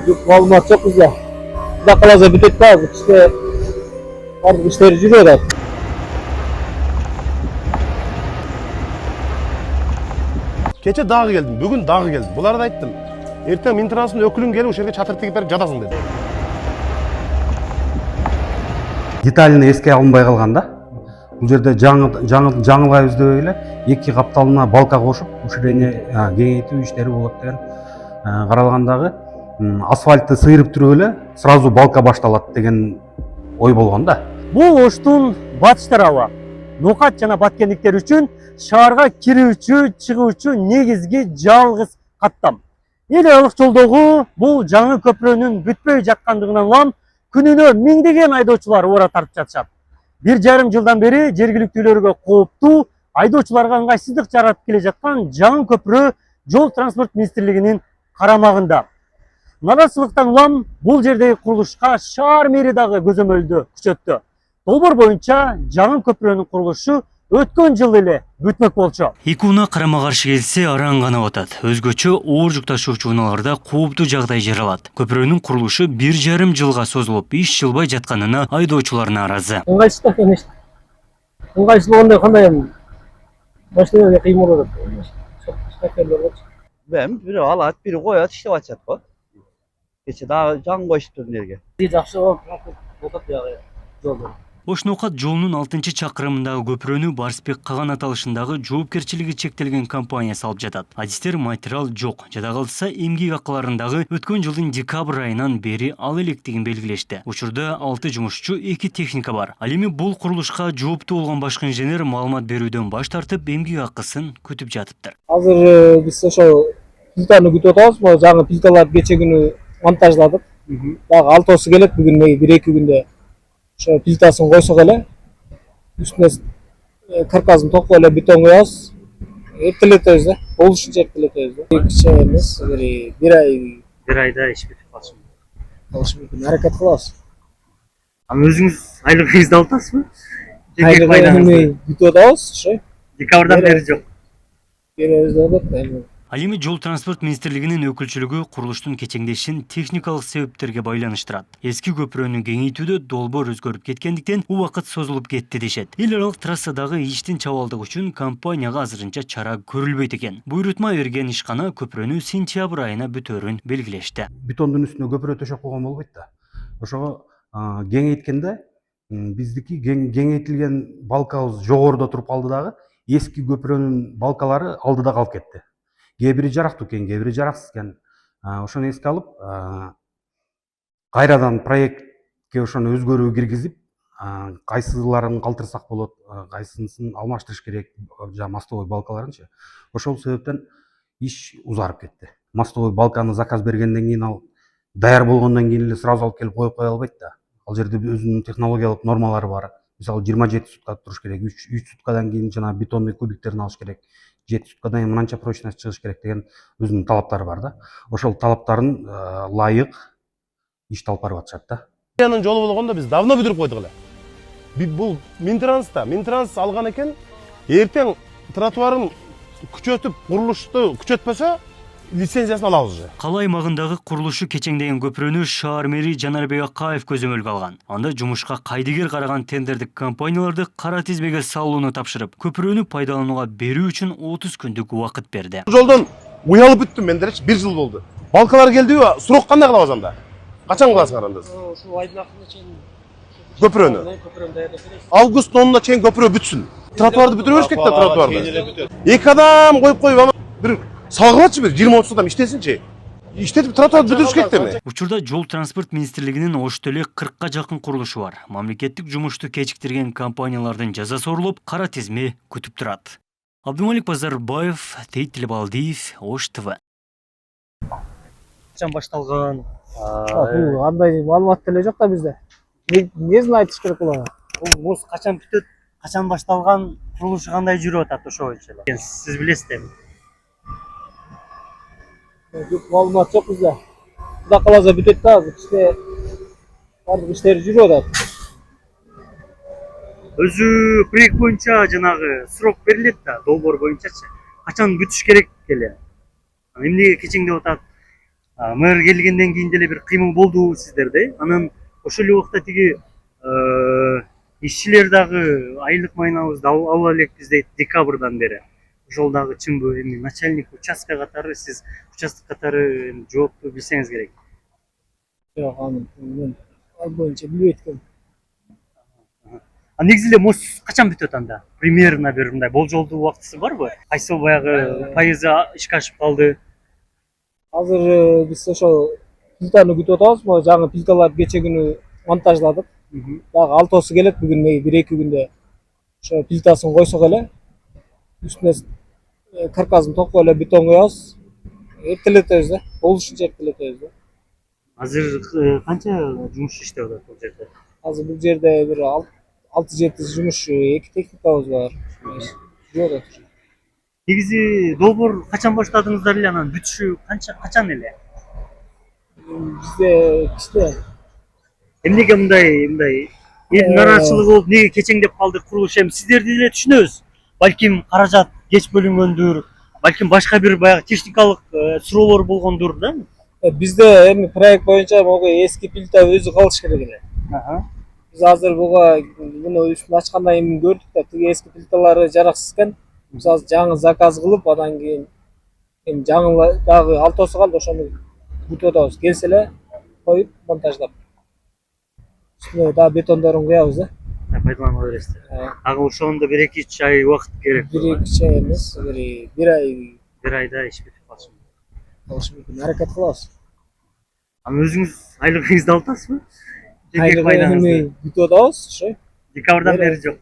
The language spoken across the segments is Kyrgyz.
Çok malumat çok güzel. Kuda kalasa bütün daha işte artık işleri yürüyor. Keçe dağı geldim, bugün dağı geldim. Bulara da ayttım. Erten Mintrans'ın ökülün gelip o yerге çatır tegip berip жатасың dedi. Деталini esке алынбай калган да. Бул жерде жаңылайбыз деп эле эки капталына балка кошуп, ушурене кеңейтүү иштери болот деген каралган дагы асфальтты сыйрып туруп эле сразу балка башталат деген ой болгон да. Бул Оштун батыш тарабы. Нокат жана баткендиктер үчүн шаарга кирүүчү, чыгуучу негизги жалгыз каттам. Эл аралык жолдогу бул жаңы көпүрөнүн бүтпөй жаткандыгынан улам күнүнө миңдеген айдоочулар ора тартып жатышат. 1,5 жылдан бери жергиликтүүлөргө кооптуу, айдоочуларга ыңгайсыздык жаратып келе жаткан жаңы көпүрө Жол транспорт министрлигинин карамагында. Наразылыктан улам бул жердеги курулушка шаар мэри дагы көзөмөлдү күчөттү. Долбоор боюнча жаңы көпүрөнүн курулушу өткөн жыл эле бүтмөк болчу. Эки унаа карама каршы келсе араң гана атат. Өзгөчө оор жүк ташуучу унааларда кооптуу жагдай жаралат. Көпүрөнүн курулушу 1,5 жылга созулуп, иш жылбай жатканына айдоочулар нааразы. Ыңгайсыздык эмес. Ыңгайсыз кандай эми машинаға кыйын болот. Biri alat, biri koyat, işte açat bu. Geçe daha can koştu nereye? Жакшы болот жагы жолдор. Ош Нокат жолунун 6-чакырымындагы көпүрөнү Барсбек Каган аталышындагы жоопкерчилиги чектелген компания салып жатат. Адистер материал жок. Жада калса эмгек акыларындагы өткөн жылдын декабрь айынан бери ал электигин белгилешти. Учурда 6 жумушчу, 2 техника бар. Ал эми бул курулушка жооптуу болгон башкы инженер маалымат берүүдөн баш тартып, эмгек акысын күтүп жатыптыр. Азыр биз ошо плитаны күтүп атабыз. Могу жаңы плиталарды кече күнү монтажладык. Дагы алтоосу келет бүгүн 1-2 күндө. Ошо плитасын койсок эле үстүнө каркасын токуп эле бетон коебуз. Эртелетебиз да. Болушунча эртелетебиз да. Киче эмес, бир айда иш бүтүп калышы мүмкүн. Аракет кылабыз. Аны өзүңүз айлыгыңызды алып атасызбы? Айлыгын күтүп атабыз, ошо. Декабрдан бери жок. Беребиз деп Ал эми Жол транспорт министрлигинин өкүлчүлүгү курулуштун кечеңдешин техникалык себептерге байланыштырат. Эски көпүрөнү кеңейтүүдө долбоор өзгөрүп кеткендиктен убакыт созулуп кетти дешет. Эл аралык трассадагы иштин чабалдыгы үчүн компанияга азырынча чара көрүлбөйт экен. Буйрутма берген ишкана көпүрөнү сентябрь айына бүтөөрүн белгилешти. Бетондун үстүнө көпүрө төшөп койгон болбойт да. Ошого кеңейткенде биздики кеңейтилген балкабыз жогоруда туруп калды дагы, эски көпүрөнүн балкалары алдыда калып кетти. Кээ бири жарактуу экен, кээ бири жараксыз экен. Ошону эске алып, кайрадан проектке ошону өзгөрүү киргизип, кайсыларын калтырсак болот, кайсынысын алмаштырыш керек, мостовой балкаларынчы. Ошол себептен иш узарып кетти. Мостовой балканы заказ бергенден кийин ал даяр болгондон кийин эле сразу алып келип коюп кое албайт да. Ал жерде өзүнүн технологиялык нормалары бар. Мисалы 27 сутка туруш керек, 3 суткадан кийин жана бетонный кубиктерин алыш керек. 7 суткадан кийин мынанча прочность чыгыш керек деген өзүнүн талаптары бар да. Ошол талаптарын ылайык иш алып барып атышат да. Анын жолу болгондо биз давно бүтүрүп койдук эле. Бул Минтранс алган экен. Эртең тротуарын күчөтүп, курулушту күчөтпөсө лицензиясын алабыз уже. Кала аймагындагы курулушу кечеңдеген көпүрөнү шаар мэри Жанарбек Акаев көзөмөлгө алган. Анда жумушка кайдыгер караган тендердик компанияларды кара тизмеге салууну тапшырып, көпүрөнү пайдаланууга берүү үчүн 30 күндүк убакыт берди. Жолдон уялып бүттүм мен делечи, 1 жыл болду. Балкалар келдиби? Сурок кандай кылабыз анда? Качан кыласыңар анда? Ушул айдын акырына чейин көпүрөнү. Август онуна чейин көпүрө бүтсүн. Тротуарды бүтүрө бериш керек да тротуарды. Эки адам коюп ана бир салгылачы бир 20-30 адам иштесинчи. Иштетип тротуарды бүтүрүш керек деми? Учурда Жол транспорт министрлигинин Ошто эле 40ка жакын курулушу бар. Мамлекеттик жумушту кечиктирген компаниялардын жазасы орулуп, кара тизме күтүп турат. Абдумалик Базарбаев, Тейт Балдиев, Ош ТВ. Качан башталган? Андай маалымат деле жок да бизде. Несин айтыш керек буларга? Бул качан бүтөт? Качан башталган? Курулушу кандай жүрүп атат ошо боюнча? Сиз билесизби? Çok malumat çok güzel. Kuda kalasa bütün daha işte artık işleri yürüyor. Өзү проект боюнча жанагы срок берилет да, долбоор боюнчачы. Качан бүтүш керек эле? Эмнеге кечеңдеп атат? Мэр келгенден кийин деле бир кыймыл болдубу сиздерде? Анан ошол эле убакта тиги ишчилер дагы айлык майнабызды ала элекпиз дейт декабрдан бери. Ошол дагы чынбы? Эми начальник участка катары, сиз участок катары жоопту билсеңиз керек. Жок, аны мен ал боюнча билбейт экенмин. Негизи эле мост качан бүтөт анда? Примерно бир мындай болжолдуу убактысы барбы? Кайсы баягы пайызы ишке ашып калды? Азыр биз ошол плитаны күтүп атабыз. Могу жаңы плиталарды кече күнү монтажладык. Дагы алтоосу келет бүгүн, бир эки күндө ошо плитасын койсок эле үстүнө каркасын токуп эле бетон куябыз. Эртелетебиз да. Болушунча эртелетебиз да. Азыр канча жумушчу иштеп атат бул жерде? Азыр бул жерде бир 6-7 жумушчу, 2 техникабыз бар. Жүрүп атат. Негизи долбоор качан баштадыңыздар эле, анан бүтүшү качан эле? Бизде кичте Эмнеге мындай элдин нараатчылыгы болуп, эмнеге кечеңдеп калды курулуш? Эми сиздерди деле түшүнөбүз. Балким каражат кеч бөлүнгөндүр, балким башка бир баягы техникалык суроолор болгондур да? бизде эми проект боюнча могу эски плита өзү калыш керек эле. Биз азыр муну үстүн ачкандан кийин көрдүк да, тиги эски плиталары жараксыз экен. Биз азыр жаңы заказ кылып, андан кийин эми жаңы дагы алтоосу калды, ошону күтүп атабыз. Келсе эле коюп монтаждап. Үстүнө дагы бетондорун куябыз да. Пайдалана бересиздер. Ага ошондо 1-2 ай убакыт керек. 1-2 ай эмес, бир ай Бир айда иш бүтүп калышы мүмкүн. калышы мүмкүн. Аракет кылабыз. Анан өзүңүз айлыгыңызды алып атасызбы? Айлыгы эми күтүп атабыз, ошо. Декабрдан бери жок.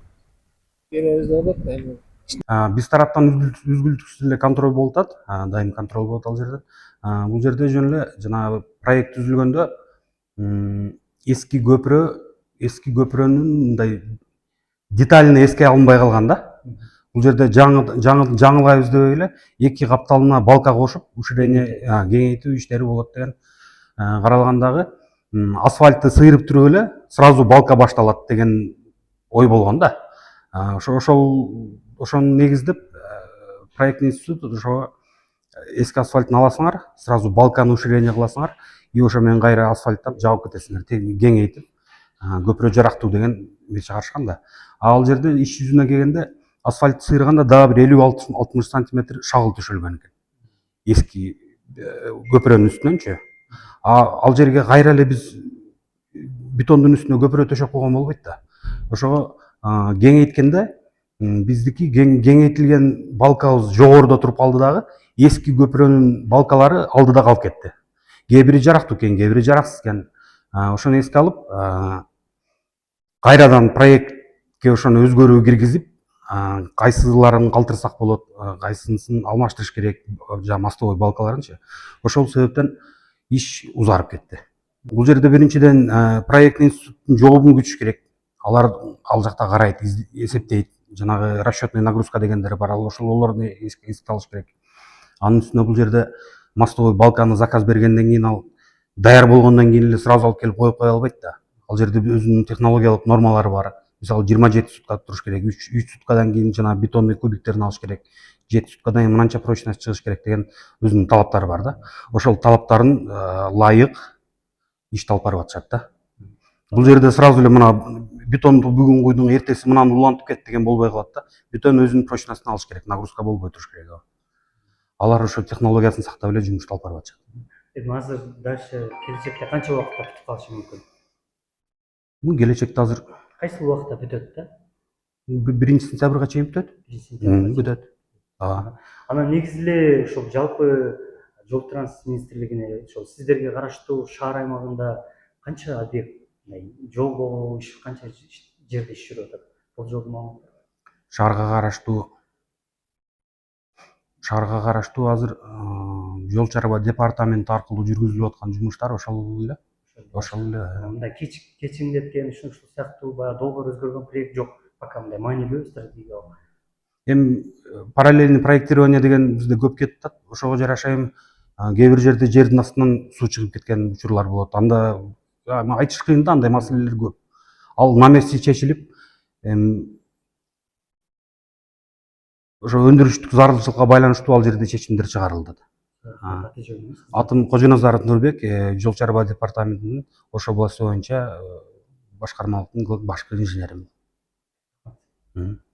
Беребиз деп атат эми. Биз тараптан үзгүлтүксүз эле контроль болуп атат, дайым контроль болот ал жерде. Бул жерде жөн эле жанагы проект түзүлгөндө эски көпүрөнүн мындай деталini эске алынбай калган да. Бул жерде жаңылайбыз деп эле 2 капталына балка кошуп, уширение кеңейтүү иштери болот деген каралгандагы асфальтты сыйрып туруп эле сразу балка башталат деген ой болгон да. Ошону негиздеп проектный институт ошого эски асфальтын аласыңар, сразу балканы уширение кыласыңар, и ошо менен кайра асфальттап жабып кетесиңер, кеңейтип көпүрө жарактуу деген чыгарышкан да. Ал жерде иш жүзүнө келгенде асфальтты сыйраганда дагы бир 50-60 сантиметр шагыл төшөлгөн экен. Эски көпүрөнүн үстүнөнчү. Ал жерге кайра эле биз бетондун үстүнө көпүрө төшөп койгон болбойт да. Ошого кеңейткенде биздики кеңейтилген балкабыз жогоруда туруп калды дагы, эски көпүрөнүн балкалары алдыда калып кетти. Кээ бири жарактуу экен, кээ бири жараксыз экен. Ошону эске алып, кайрадан проектке ошону өзгөрүү киргизип, кайсыларын калтырсак болот, кайсынысын алмаштырыш керек, мостовой балкаларынчы. Ошол себептен иш узарып кетти. Бул жерде биринчиден проектный институттун жообун күтүш керек. Алар ал жакта карайт, эсептейт. Жанагы расчетный нагрузка дегендер бар, ошолорду эске алыш керек. Анын үстүнө бул жерде мостовой балканы заказ бергенден кийин ал даяр болгондон кийин эле сразу алып келип коюп кое албайт да. Ал жерде өзүнүн технологиялык нормалары бар. Мисалы 27 сутка туруш керек, 3 суткадан кийин жана бетонный кубиктерин алыш керек, 7 суткадан кийин мынанча прочность чыгыш керек деген өзүнүн талаптары бар да. Ошол талаптарын лайык ишти алып барып атышат да. Бул жерде сразу эле мына бетонду бүгүн куйдуң, эртеси мынаны улантып кет деген болбой калат да. Бетон өзүнүн прочностун алыш керек, нагрузка болбой туруш керек. Алар ошо технологиясын сактап эле жумушту алып барып атышат. Эми азыр дальше келечекте канча убакытта бүтүп калышы мүмкүн? Келечекте азыр Кайсы убакытта бүтөт да? 1-сентябрга чейин бүтөт. Бүтөт. Анан негизи эле ошол жалпы жол транспорт министрлигине ошол сиздерге караштуу шаар аймагында канча объект жолго канча жерде иш жүрүп атат? Болжолдуу маалымат. Шаарга караштуу азыр жол чарба департаменти аркылуу жүргүзүлүп аткан жумуштар ошол эле. Мындай кечиңдеткен ушул сыяктуу баягы долбоор өзгөргөн проект жок. Пока мындай маанилүү стратегиялык. Эми параллельный проектирование деген бизде көп кетип атат. Ошого жараша эми кээ бир жерде жердин астынан суу чыгып кеткен учурлар болот. Анда айтыш кыйын да, андай маселелер көп. Ал на месте чечилип, ошо өндүрүштүк зарылчылыкка байланыштуу ал жерде чечимдер чыгарылды. Атым Кожоназаров Нурбек, жол чарба департаментинин Ош областы боюнча башкармалыктын башкы инженеримин.